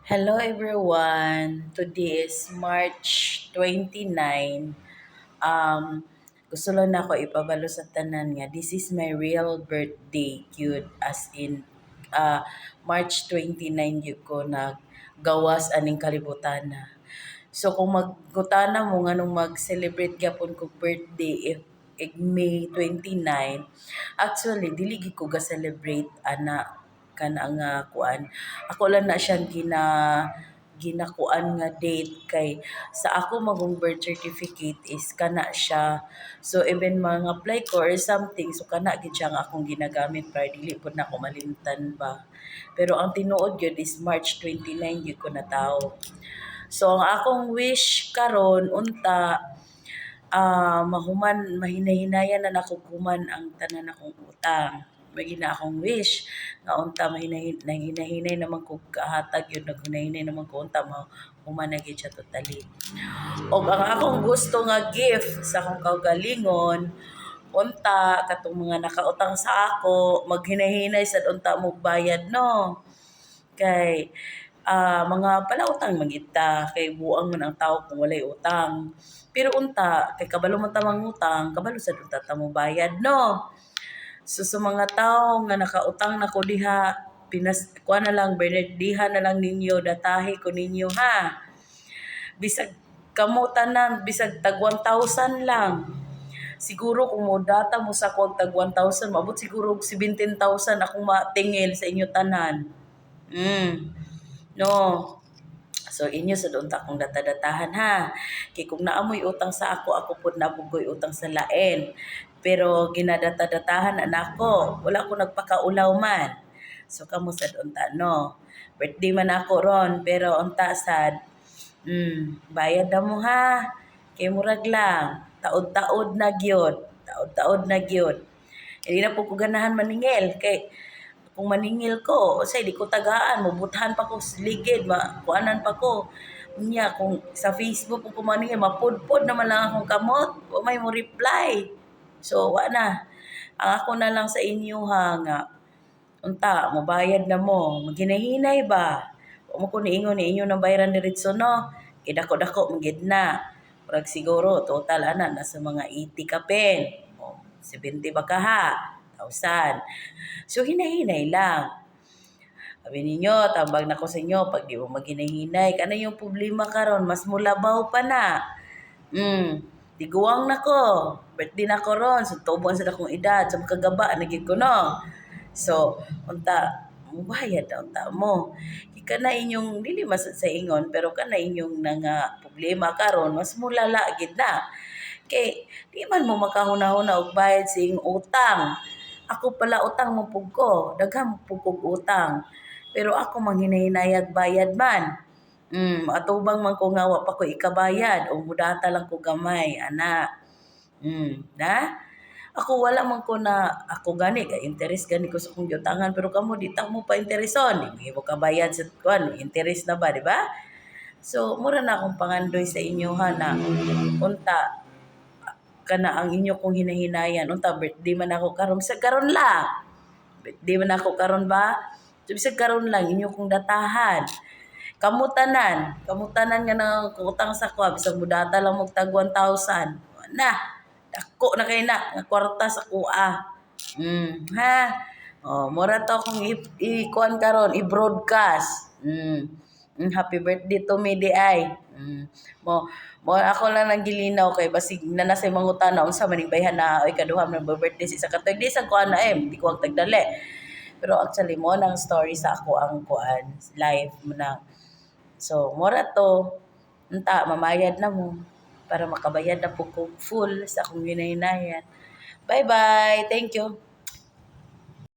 Hello everyone. Today is March 29. Gusto lang na ako ipabalo sa tanan nga this is my real birthday, cute, as in March 29 yun ko na gawas aning kalibutan na. So kung maggutana mo nga nung mag-celebrate gyapon ko birthday if May 29, actually dili gid ko ga celebrate ana kana nga kuan. Ako lang na siyang ginakuan nga date kay sa ako magong birth certificate is kana siya. So even mga apply ko or something, so kana gid siya nga akong ginagamit para dili pud na ako malimtan ba. Pero ang tinuod gyud is March 29 gyud ko na tao. So ang akong wish karon unta mahinay-hinayan na nakukuman ang tanan akong utang. Magina akong wish nga unta mahinay naman ko kahatag yun naghinay naman ko unta mahuman na gyud siya totally. Og ang akong gusto nga gift sa akong kaugalingon unta katong mga nakautang sa ako maghinay-hinay sad unta mo bayad no. Kay mga palautang magita kay buang man ang tao kung walay utang. Pero unta kay kabalo man ta mangutang, kabalo sad unta ta mo bayad no. So sa mga tao nga nakautang na ko diha, kuha na lang Bernardiha na lang ninyo, datahi ko ninyo ha. Bisag kamo tanan, bisag tag 1,000 lang. Siguro kung mo data mo sa ko tag 1,000, maabot siguro 17,000 akong matingil sa inyo tanan. No. So inyo sa doon ta akong data-datahan ha. Kay kung naamoy utang sa ako pud nabugoy utang sa lain. Pero ginadata-datahan anako. Wala ko nagpakaulaw man. So kamo sad unta no. Birthday man ako ron pero unta sad bayad na mo ha. Kay murag lang taod-taod na gyud. Taod-taod na gyud. Hindi na po ko ganahan maningil kay kung maningil ko, say di ko tagaan, mabuthan pa ko sa ligid, kuanan pa ko. Unya, kung sa Facebook kung maningil, mapudpod naman lang akong kamot, o may mo reply. So, na. Ang ako na lang sa inyo ha, nga, unta, mabayad na mo, maghinahinay ba? O mo ko niingon ni inyo ng bayaran diretso no, kidako-dako, magid na. Pag siguro, total ana, nasa mga 80 ka pen. O, 70 ba ka ha? 1,000. So, hinay-hinay lang. Sabi ninyo, tambag na ko sa inyo, pag di mo maghinay-hinay, kana yung problema karon mas mulabaw pa na. Tiguang na ko. Birthday na ko ron. So, tubon sa akong edad. Sa makagaba, nagig ko no. So, unta, mubayad na unta mo. Kana inyong, dili mas sa ingon, pero kana inyong nga problema karon mas mulala gid na. Kay, di man mo makahuna-huna og bayad sa iyong utang. Ako pala utang mo pug ko, daghang pug utang. Pero ako manghinay-hinayag bayad man. Atubang man ko nga wa pa ko ikabayad o mudata lang ko gamay, ana. Na? Ako wala man ko na ako gani kay interest gani ko sa kong giutangan pero kamo di ta mo pa intereson, di mo kabayad sa kuan, interest na ba, di ba? So mura na akong pangandoy sa inyo ha na unta kana ang inyo kong hinahinayan unta birthday man ako karon sa karon lang birthday man ako karon ba so bisag karon lang inyo kong datahan kamutanan nga nang utang sa ko bisag mudata lang mo tag 1,000 na dako na kay na nga kwarta sa kuha ha mura to akong i-kuan karon i-broadcast happy birthday to me di ay mo ako lang nang gilinaw kay basig na nasa mangutana unsa man ning bayhan na oy kaduha man birthday sa katoy di sa kuan na di ko tagdali pero actually mo nang story sa ako ang kuan live mo na so mora to unta mamayad na mo para makabayad na po ko full sa akong hinahinayan. Bye bye, thank you.